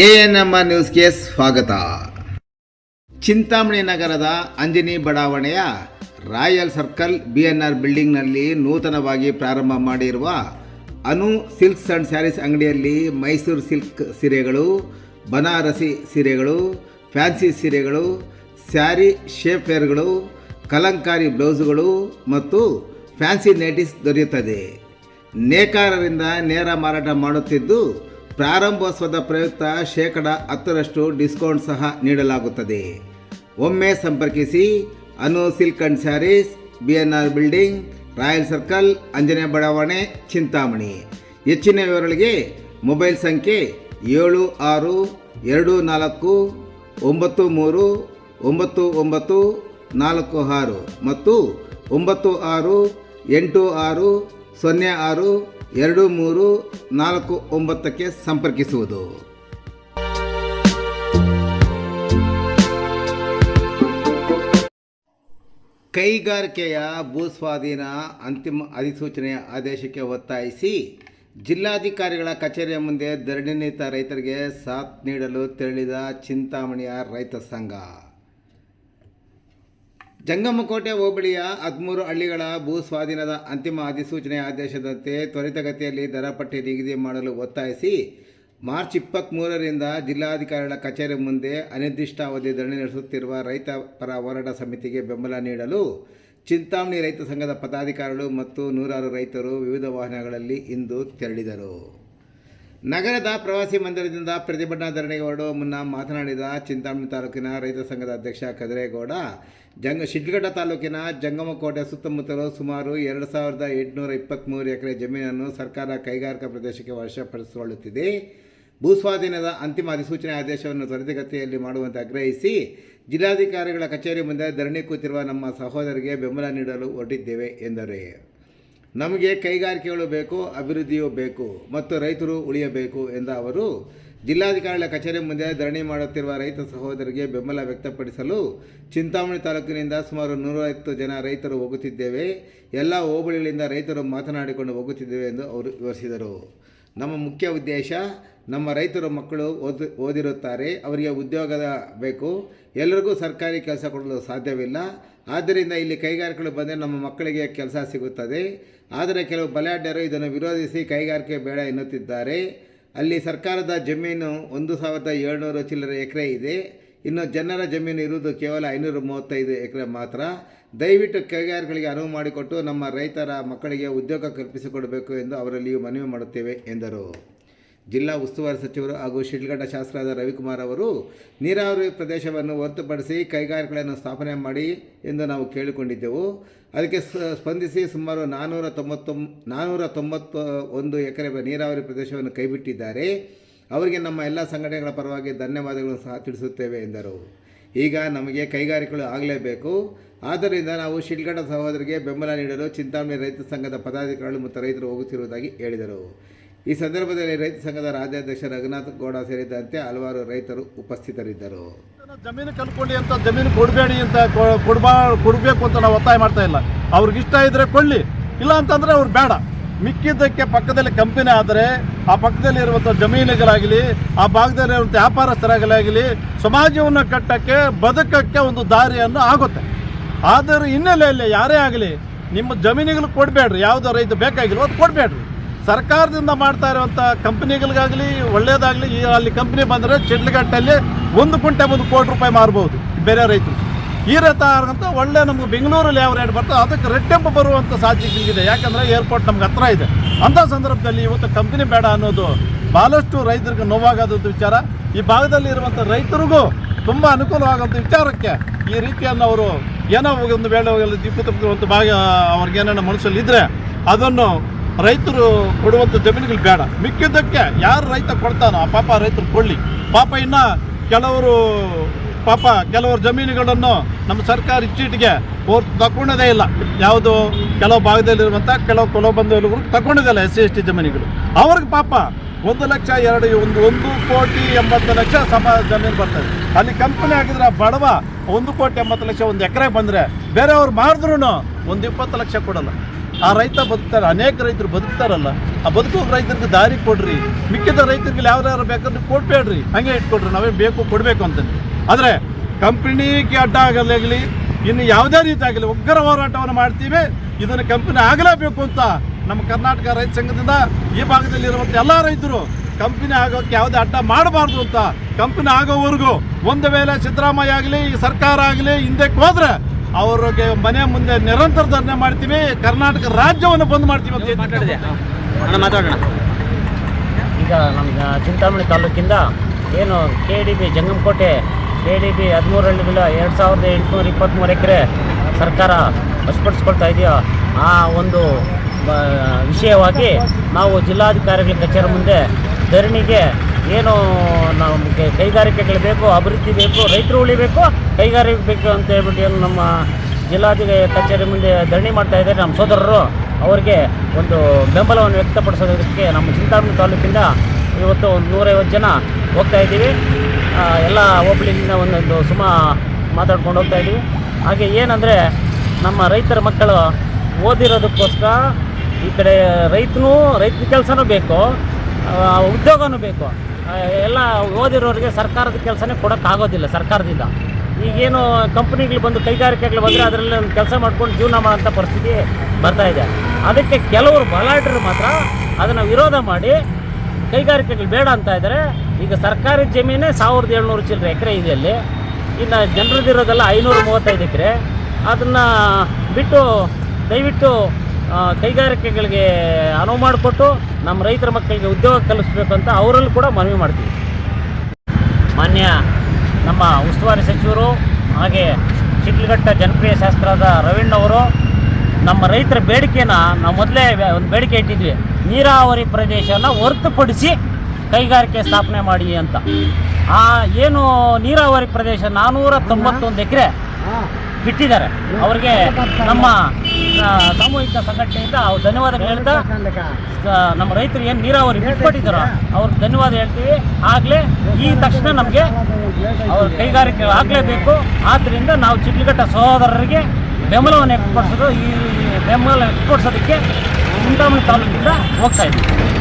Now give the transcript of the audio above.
ANM ನ್ಯೂಸ್ಗೆ ಸ್ವಾಗತ. ಚಿಂತಾಮಣಿ ನಗರದ ಅಂಜನಿ ಬಡಾವಣೆಯ ರಾಯಲ್ ಸರ್ಕಲ್ BNR ಬಿಲ್ಡಿಂಗ್ನಲ್ಲಿ ನೂತನವಾಗಿ ಪ್ರಾರಂಭ ಮಾಡಿರುವ ಅನು ಸಿಲ್ಕ್ಸ್ ಆ್ಯಂಡ್ ಸ್ಯಾರೀಸ್ ಅಂಗಡಿಯಲ್ಲಿ ಮೈಸೂರು ಸಿಲ್ಕ್ ಸೀರೆಗಳು, ಬನಾರಸಿ ಸೀರೆಗಳು, ಫ್ಯಾನ್ಸಿ ಸೀರೆಗಳು, ಸ್ಯಾರಿ ಶೇಪ್ ವೇರ್ಗಳು, ಕಲಂಕಾರಿ ಬ್ಲೌಸುಗಳು ಮತ್ತು ಫ್ಯಾನ್ಸಿ ನೈಟೀಸ್ ದೊರೆಯುತ್ತದೆ. ನೇಕಾರರಿಂದ ನೇರ ಮಾರಾಟ ಮಾಡುತ್ತಿದ್ದು ಪ್ರಾರಂಭೋತ್ಸವದ ಪ್ರಯುಕ್ತ 10% ಡಿಸ್ಕೌಂಟ್ ಸಹ ನೀಡಲಾಗುತ್ತದೆ. ಒಮ್ಮೆ ಸಂಪರ್ಕಿಸಿ Anu silk and sarees, BNR building, royal circle, Anjane ಬಡಾವಣೆ, ಚಿಂತಾಮಣಿ. ಹೆಚ್ಚಿನ ವಿವರಗಳಿಗೆ ಮೊಬೈಲ್ ಸಂಖ್ಯೆ 7661939946 ಮತ್ತು 9686062349ಕ್ಕೆ ಸಂಪರ್ಕಿಸುವುದು. ಕೈಗಾರಿಕೆಯ ಭೂಸ್ವಾಧೀನ ಅಂತಿಮ ಅಧಿಸೂಚನೆಯ ಆದೇಶಕ್ಕೆ ಒತ್ತಾಯಿಸಿ ಜಿಲ್ಲಾಧಿಕಾರಿಗಳ ಕಚೇರಿಯ ಮುಂದೆ ಧರಣಿ ನಿರತ ರೈತರಿಗೆ ಸಾಥ್ ನೀಡಲು ತೆರಳಿದ ಚಿಂತಾಮಣಿಯ ರೈತ ಸಂಘ. ಜಂಗಮಕೋಟೆ ಹೋಬಳಿಯ 13 ಹಳ್ಳಿಗಳ ಭೂ ಸ್ವಾಧೀನದ ಅಂತಿಮ ಅಧಿಸೂಚನೆಯ ಆದೇಶದಂತೆ ತ್ವರಿತಗತಿಯಲ್ಲಿ ದರಪಟ್ಟಿ ನಿಗದಿ ಮಾಡಲು ಒತ್ತಾಯಿಸಿ ಮಾರ್ಚ್ 23ರಿಂದ ಜಿಲ್ಲಾಧಿಕಾರಿಗಳ ಕಚೇರಿ ಮುಂದೆ ಅನಿರ್ದಿಷ್ಟಾವಧಿ ಧರಣಿ ನಡೆಸುತ್ತಿರುವ ರೈತ ಪರ ಹೋರಾಟ ಸಮಿತಿಗೆ ಬೆಂಬಲ ನೀಡಲು ಚಿಂತಾಮಣಿ ರೈತ ಸಂಘದ ಪದಾಧಿಕಾರಿಗಳು ಮತ್ತು ನೂರಾರು ರೈತರು ವಿವಿಧ ವಾಹನಗಳಲ್ಲಿ ಇಂದು ತೆರಳಿದರು. ನಗರದ ಪ್ರವಾಸಿ ಮಂದಿರದಿಂದ ಪ್ರತಿಭಟನಾ ಧರಣಿಗೆ ಹೊರಡುವ ಮುನ್ನ ಮಾತನಾಡಿದ ಚಿಂತಾಮಣಿ ತಾಲೂಕಿನ ರೈತ ಸಂಘದ ಅಧ್ಯಕ್ಷ ಕದರೇಗೌಡ, ಶಿಡ್ಲಘಟ್ಟ ತಾಲೂಕಿನ ಜಂಗಮಕೋಟೆ ಸುತ್ತಮುತ್ತಲು ಸುಮಾರು 2823 ಎಕರೆ ಜಮೀನನ್ನು ಸರ್ಕಾರ ಕೈಗಾರಿಕಾ ಪ್ರದೇಶಕ್ಕೆ ವಶಪಡಿಸಿಕೊಳ್ಳುತ್ತಿದೆ. ಭೂಸ್ವಾಧೀನದ ಅಂತಿಮ ಅಧಿಸೂಚನೆ ಆದೇಶವನ್ನು ತ್ವರಿತಗತಿಯಲ್ಲಿ ಮಾಡುವಂತೆ ಆಗ್ರಹಿಸಿ ಜಿಲ್ಲಾಧಿಕಾರಿಗಳ ಕಚೇರಿ ಮುಂದೆ ಧರಣಿ ಕೂತಿರುವ ನಮ್ಮ ಸಹೋದರಿಗೆ ಬೆಂಬಲ ನೀಡಲು ಹೊರಟಿದ್ದೇವೆ ಎಂದರು. ನಮಗೆ ಕೈಗಾರಿಕೆಗಳು ಬೇಕು, ಅಭಿವೃದ್ಧಿಯೂ ಬೇಕು ಮತ್ತು ರೈತರು ಉಳಿಯಬೇಕು ಎಂದ ಅವರು, ಜಿಲ್ಲಾಧಿಕಾರಿಗಳ ಕಚೇರಿ ಮುಂದೆ ಧರಣಿ ಮಾಡುತ್ತಿರುವ ರೈತ ಸಹೋದರಿಗೆ ಬೆಂಬಲ ವ್ಯಕ್ತಪಡಿಸಲು ಚಿಂತಾಮಣಿ ತಾಲೂಕಿನಿಂದ ಸುಮಾರು 150 ಜನ ರೈತರು ಹೋಗುತ್ತಿದ್ದೇವೆ. ಎಲ್ಲ ಹೋಬಳಿಗಳಿಂದ ರೈತರು ಮಾತನಾಡಿಕೊಂಡು ಹೋಗುತ್ತಿದ್ದೇವೆ ಎಂದು ಅವರು ವಿವರಿಸಿದರು. ನಮ್ಮ ಮುಖ್ಯ ಉದ್ದೇಶ, ನಮ್ಮ ರೈತರು ಮಕ್ಕಳು ಓದಿರುತ್ತಾರೆ, ಅವರಿಗೆ ಉದ್ಯೋಗದ ಬೇಕು. ಎಲ್ಲರಿಗೂ ಸರ್ಕಾರಿ ಕೆಲಸ ಕೊಡಲು ಸಾಧ್ಯವಿಲ್ಲ. ಆದ್ದರಿಂದ ಇಲ್ಲಿ ಕೈಗಾರಿಕೆಗಳು ಬಂದರೆ ನಮ್ಮ ಮಕ್ಕಳಿಗೆ ಕೆಲಸ ಸಿಗುತ್ತದೆ. ಆದರೆ ಕೆಲವು ಬಲಾಢ್ಯರು ಇದನ್ನು ವಿರೋಧಿಸಿ ಕೈಗಾರಿಕೆ ಬೇಡ ಎನ್ನುತ್ತಿದ್ದಾರೆ. ಅಲ್ಲಿ ಸರ್ಕಾರದ ಜಮೀನು 1700 ಚಿಲ್ಲರೆ ಎಕರೆ ಇದೆ. ಇನ್ನು ಜನರ ಜಮೀನು ಇರುವುದು ಕೇವಲ 535 ಎಕರೆ ಮಾತ್ರ. ದಯವಿಟ್ಟು ಕೈಗಾರಿಕೆಗಳಿಗೆ ಅನುವು ಮಾಡಿಕೊಟ್ಟು ನಮ್ಮ ರೈತರ ಮಕ್ಕಳಿಗೆ ಉದ್ಯೋಗ ಕಲ್ಪಿಸಿಕೊಡಬೇಕು ಎಂದು ಅವರಲ್ಲಿಯೂ ಮನವಿ ಮಾಡುತ್ತೇವೆ ಎಂದರು. ಜಿಲ್ಲಾ ಉಸ್ತುವಾರಿ ಸಚಿವರು ಹಾಗೂ ಶಿಡ್ಲಘಟ್ಟ ಶಾಸಕರಾದ ರವಿಕುಮಾರ್ ಅವರು ನೀರಾವರಿ ಪ್ರದೇಶವನ್ನು ಹೊರತುಪಡಿಸಿ ಕೈಗಾರಿಕೆಗಳನ್ನು ಸ್ಥಾಪನೆ ಮಾಡಿ ಎಂದು ನಾವು ಕೇಳಿಕೊಂಡಿದ್ದೆವು. ಅದಕ್ಕೆ ಸ್ಪಂದಿಸಿ ಸುಮಾರು 491 ಎಕರೆ ನೀರಾವರಿ ಪ್ರದೇಶವನ್ನು ಕೈಬಿಟ್ಟಿದ್ದಾರೆ. ಅವರಿಗೆ ನಮ್ಮ ಎಲ್ಲ ಸಂಘಟನೆಗಳ ಪರವಾಗಿ ಧನ್ಯವಾದಗಳನ್ನು ಸಹ ತಿಳಿಸುತ್ತೇವೆ ಎಂದರು. ಈಗ ನಮಗೆ ಕೈಗಾರಿಕೆಗಳು ಆಗಲೇಬೇಕು. ಆದ್ದರಿಂದ ನಾವು ಶಿಡ್ಲಘಟ್ಟ ಸಹೋದರಿಗೆ ಬೆಂಬಲ ನೀಡಲು ಚಿಂತಾಮಣಿ ರೈತ ಸಂಘದ ಪದಾಧಿಕಾರಿಗಳು ಮತ್ತು ರೈತರು ಹೋಗುತ್ತಿರುವುದಾಗಿ ಹೇಳಿದರು. ಈ ಸಂದರ್ಭದಲ್ಲಿ ರೈತ ಸಂಘದ ರಾಜ್ಯಾಧ್ಯಕ್ಷ ರಘುನಾಥ್ ಗೌಡ ಸೇರಿದಂತೆ ಹಲವಾರು ರೈತರು ಉಪಸ್ಥಿತರಿದ್ದರು. ಜಮೀನು ಕಲ್ಕೊಂಡು ಅಂತ ಜಮೀನು ಕೊಡಬೇಡಿ ಅಂತ ಕೊಡಬೇಕು ಅಂತ ನಾವು ಒತ್ತಾಯ ಮಾಡ್ತಾ ಇಲ್ಲ. ಅವ್ರಿಗೆ ಇಷ್ಟ ಇದ್ದರೆ ಕೊಳ್ಳಿ, ಇಲ್ಲ ಅಂತಂದರೆ ಅವ್ರು ಬೇಡ. ಮಿಕ್ಕಿದ್ದಕ್ಕೆ ಪಕ್ಕದಲ್ಲಿ ಕಂಪನಿ ಆದರೆ ಆ ಪಕ್ಕದಲ್ಲಿ ಇರುವಂಥ ಜಮೀನುಗಳಾಗಲಿ, ಆ ಭಾಗದಲ್ಲಿರುವಂಥ ವ್ಯಾಪಾರಸ್ಥರಾಗಲಿ ಸಮಾಜವನ್ನು ಕಟ್ಟಕ್ಕೆ ಬದುಕಕ್ಕೆ ಒಂದು ದಾರಿಯನ್ನು ಆಗುತ್ತೆ. ಆದರೆ ಹಿನ್ನೆಲೆಯಲ್ಲಿ ಯಾರೇ ಆಗಲಿ ನಿಮ್ಮ ಜಮೀನುಗಳು ಕೊಡಬೇಡ್ರಿ. ಯಾವುದೋ ರೈತ ಬೇಕಾಗಿಲ್ಲ ಅದು ಕೊಡಬೇಡ್ರಿ. ಸರ್ಕಾರದಿಂದ ಮಾಡ್ತಾ ಇರುವಂಥ ಕಂಪ್ನಿಗಳಿಗಾಗಲಿ ಒಳ್ಳೆಯದಾಗಲಿ, ಅಲ್ಲಿ ಕಂಪ್ನಿ ಬಂದರೆ ಶಿಡ್ಲಘಟ್ಟಲ್ಲಿ 1 ಕುಂಟೆ 1 ಕೋಟಿ ರೂಪಾಯಿ ಮಾರ್ಬೋದು ಬೇರೆ ರೈತರು. ಈ ರೈತ ಅಂತ ಒಳ್ಳೆ ನಮ್ಗೆ ಬೆಂಗಳೂರಲ್ಲಿ ಯಾವ ರೇಟ್ ಬರ್ತದೆ ಅದಕ್ಕೆ ರೆಟ್ಟೆಂಪು ಬರುವಂಥ ಸಾಧ್ಯತೆ ಇದೆ. ಯಾಕಂದರೆ ಏರ್ಪೋರ್ಟ್ ನಮ್ಗೆ ಹತ್ರ ಇದೆ. ಅಂಥ ಸಂದರ್ಭದಲ್ಲಿ ಇವತ್ತು ಕಂಪ್ನಿ ಬೇಡ ಅನ್ನೋದು ಭಾಳಷ್ಟು ರೈತರಿಗೆ ನೋವಾಗೋದಂಥ ವಿಚಾರ. ಈ ಭಾಗದಲ್ಲಿ ಇರುವಂಥ ರೈತರಿಗೂ ತುಂಬ ಅನುಕೂಲವಾಗುವಂಥ ವಿಚಾರಕ್ಕೆ ಈ ರೀತಿಯನ್ನು ಅವರು ಏನೋ ಒಂದು ವೇಳೆ ಒಂದು ಭಾಗ ಅವ್ರಿಗೇನೋ ಮನಸ್ಸಲ್ಲಿ ಇದ್ದರೆ ಅದನ್ನು ರೈತರು ಕೊಡುವಂಥ ಜಮೀನುಗಳು ಬೇಡ. ಮಿಕ್ಕಿದ್ದಕ್ಕೆ ಯಾರು ರೈತ ಕೊಡ್ತಾನೋ ಆ ಪಾಪ ರೈತರು ಕೊಡಲಿ. ಪಾಪ ಇನ್ನು ಕೆಲವರು ಜಮೀನುಗಳನ್ನು ನಮ್ಮ ಸರ್ಕಾರ ಇಚ್ಚೀಟಿಗೆ ತಗೊಂಡದೇ ಇಲ್ಲ. ಯಾವುದು ಕೆಲವು ಭಾಗದಲ್ಲಿರುವಂಥ ಕೆಲವು ಬಂಧುಗಳು ತಗೊಂಡಿದೆ ಇಲ್ಲ SC/ST ಜಮೀನುಗಳು. ಅವ್ರಿಗೆ ಪಾಪ 1,80,00,000 ಜಮೀನು ಬರ್ತದೆ. ಅಲ್ಲಿ ಕಂಪನಿ ಆಗಿದ್ರೆ ಬಡವ 1,80,00,000 ಒಂದು ಎಕರೆ ಬಂದರೆ ಬೇರೆಯವ್ರು ಮಾಡಿದ್ರು ಒಂದು 20 ಲಕ್ಷ ಕೊಡಲ್ಲ. ಆ ರೈತ ಬದುಕ್ತಾರೆ. ಅನೇಕ ರೈತರು ಬದುಕ್ತಾರಲ್ಲ, ಆ ಬದುಕೋಗಿ ರೈತರಿಗೆ ದಾರಿ ಕೊಡ್ರಿ. ಮಿಕ್ಕಿದ ರೈತರಿಗೆ ಯಾವ್ಯಾರು ಬೇಕಾದ್ರೆ ಕೊಡ್ಬೇಡ್ರಿ, ಹಂಗೆ ಇಟ್ಕೊಡ್ರಿ, ನಾವೇ ಬೇಕು ಕೊಡಬೇಕು ಅಂತಂದು. ಆದರೆ ಕಂಪನಿಗೆ ಅಡ್ಡ ಆಗಲಾಗಲಿ, ಇನ್ನು ಯಾವುದೇ ರೀತಿ ಆಗಲಿ ಉಗ್ರ ಹೋರಾಟವನ್ನು ಮಾಡ್ತೀವಿ. ಇದನ್ನು ಕಂಪನಿ ಆಗಲೇಬೇಕು ಅಂತ ನಮ್ಮ ಕರ್ನಾಟಕ ರೈತ ಸಂಘದಿಂದ ಈ ಭಾಗದಲ್ಲಿರುವಂಥ ಎಲ್ಲ ರೈತರು ಕಂಪನಿ ಆಗೋಕ್ಕೆ ಯಾವುದೇ ಅಡ್ಡ ಮಾಡಬಾರ್ದು ಅಂತ, ಕಂಪನಿ ಆಗೋವರೆಗೂ ಒಂದು ವೇಳೆ ಸಿದ್ದರಾಮಯ್ಯ ಆಗಲಿ ಈ ಸರ್ಕಾರ ಆಗಲಿ ಹಿಂದಕ್ಕೆ ಹೋದ್ರೆ ಅವ್ರಿಗೆ ಮನೆ ಮುಂದೆ ನಿರಂತರ ಧರಣಿ ಮಾಡ್ತೀವಿ, ಕರ್ನಾಟಕ ರಾಜ್ಯವನ್ನು ಬಂದ್ ಮಾಡ್ತೀವಿ ಅಂತ ಮಾತಾಡೋಣ. ಈಗ ನಮ್ಮ ಚಿಂತಾಮಣಿ ತಾಲೂಕಿಂದ ಏನು KDB ಜಂಗಮಕೋಟೆ KDB 13 ಹಳ್ಳಿಗಳ 2,823 ಎಕರೆ ಸರ್ಕಾರ ವಶಪಡಿಸ್ಕೊಳ್ತಾ ಇದೆಯೋ ಆ ಒಂದು ವಿಷಯವಾಗಿ ನಾವು ಜಿಲ್ಲಾಧಿಕಾರಿಗಳ ಕಚೇರಿ ಮುಂದೆ ಧರಣಿಗೆ ಏನು ನಮಗೆ ಕೈಗಾರಿಕೆಗಳು ಬೇಕು, ಅಭಿವೃದ್ಧಿ ಬೇಕು, ರೈತರು ಉಳಿಬೇಕು, ಕೈಗಾರಿಕೆ ಬೇಕು ಅಂತ ಹೇಳ್ಬಿಟ್ಟು ಏನು ನಮ್ಮ ಜಿಲ್ಲಾಧಿಕಾರಿ ಕಚೇರಿ ಮುಂದೆ ಧರಣಿ ಮಾಡ್ತಾ ಇದ್ದಾರೆ ನಮ್ಮ ಸೋದರರು. ಅವರಿಗೆ ಒಂದು ಬೆಂಬಲವನ್ನು ವ್ಯಕ್ತಪಡಿಸೋದಕ್ಕೆ ನಮ್ಮ ಚಿಂತಾಮಣಿ ತಾಲೂಕಿಂದ ಇವತ್ತು ಒಂದು 150 ಜನ ಹೋಗ್ತಾ ಇದ್ದೀವಿ. ಎಲ್ಲ ಹೋಬಳಿಯಿಂದ ಒಂದೊಂದು ಮಾತಾಡ್ಕೊಂಡು ಹೋಗ್ತಾ ಇದ್ದೀವಿ. ಹಾಗೆ ಏನಂದರೆ ನಮ್ಮ ರೈತರ ಮಕ್ಕಳು ಓದಿರೋದಕ್ಕೋಸ್ಕರ ಈ ಕಡೆ ರೈತನ ಕೆಲಸನೂ ಬೇಕು, ಉದ್ಯೋಗನೂ ಬೇಕು. ಎಲ್ಲ ಓದಿರೋರಿಗೆ ಸರ್ಕಾರದ ಕೆಲಸನೇ ಕೊಡೋಕ್ಕಾಗೋದಿಲ್ಲ ಸರ್ಕಾರದಿಂದ. ಈಗೇನು ಕಂಪ್ನಿಗಳು ಬಂದು ಕೈಗಾರಿಕೆಗಳು ಬಂದರೆ ಅದರಲ್ಲಿ ಒಂದು ಕೆಲಸ ಮಾಡ್ಕೊಂಡು ಜೀವನ ಮಾಡೋಂಥ ಪರಿಸ್ಥಿತಿ ಬರ್ತಾ ಇದೆ. ಅದಕ್ಕೆ ಕೆಲವರು ಬಲಾಢ್ಯರು ಮಾತ್ರ ಅದನ್ನು ವಿರೋಧ ಮಾಡಿ ಕೈಗಾರಿಕೆಗಳು ಬೇಡ ಅಂತ ಇದ್ದಾರೆ. ಈಗ ಸರ್ಕಾರಿ ಜಮೀನೇ 1,700 ಚಿಲ್ಲರೆ ಎಕರೆ ಇದೆ ಅಲ್ಲಿ. ಇನ್ನು ಜನರದಿರೋದೆಲ್ಲ 535 ಎಕರೆ. ಅದನ್ನು ಬಿಟ್ಟು ದಯವಿಟ್ಟು ಕೈಗಾರಿಕೆಗಳಿಗೆ ಅನುವು ಮಾಡಿಕೊಟ್ಟು ನಮ್ಮ ರೈತರ ಮಕ್ಕಳಿಗೆ ಉದ್ಯೋಗ ಕಲಿಸ್ಬೇಕು ಅಂತ ಅವರಲ್ಲೂ ಕೂಡ ಮನವಿ ಮಾಡ್ತೀವಿ. ಮಾನ್ಯ ನಮ್ಮ ಉಸ್ತುವಾರಿ ಸಚಿವರು ಹಾಗೆ ಶಿಡ್ಲಘಟ್ಟ ಜನಪ್ರಿಯ ಶಾಸಕರಾದ ರವೀಣ್ಣವರು ನಮ್ಮ ರೈತರ ಬೇಡಿಕೆನ ನಾವು ಮೊದಲೇ ಒಂದು ಬೇಡಿಕೆ ಇಟ್ಟಿದ್ವಿ, ನೀರಾವರಿ ಪ್ರದೇಶನ ಹೊರತುಪಡಿಸಿ ಕೈಗಾರಿಕೆ ಸ್ಥಾಪನೆ ಮಾಡಿ ಅಂತ. ಆ ಏನು ನೀರಾವರಿ ಪ್ರದೇಶ 491 ಎಕರೆ ಬಿಟ್ಟಿದ್ದಾರೆ. ಅವರಿಗೆ ನಮ್ಮ ಸಾಮೂಹಿಕ ಸಂಘಟನೆಯಿಂದ ಅವ್ರು ಧನ್ಯವಾದಗಳು ಹೇಳ್ತಾ, ನಮ್ಮ ರೈತರು ಏನು ನೀರಾವರಿ ಬಿಟ್ಕೊಟ್ಟಿದ್ದಾರೋ ಅವ್ರಿಗೆ ಧನ್ಯವಾದ ಹೇಳ್ತೀವಿ. ಆಗಲೇ ಈ ತಕ್ಷಣ ನಮಗೆ ಅವ್ರ ಕೈಗಾರಿಕೆ ಆಗಲೇಬೇಕು. ಆದ್ದರಿಂದ ನಾವು ಚಿಡ್ಲಘಟ್ಟ ಸಹೋದರರಿಗೆ ಬೆಂಬಲವನ್ನು ವ್ಯಕ್ತಪಡಿಸೋದು, ಈ ಬೆಂಬಲ ವ್ಯಕ್ತಪಡಿಸೋದಕ್ಕೆ ಚಿಂತಾಮಣಿ ತಾಲೂಕಿಂದ ಹೋಗ್ತಾ ಇದ್ದೀವಿ.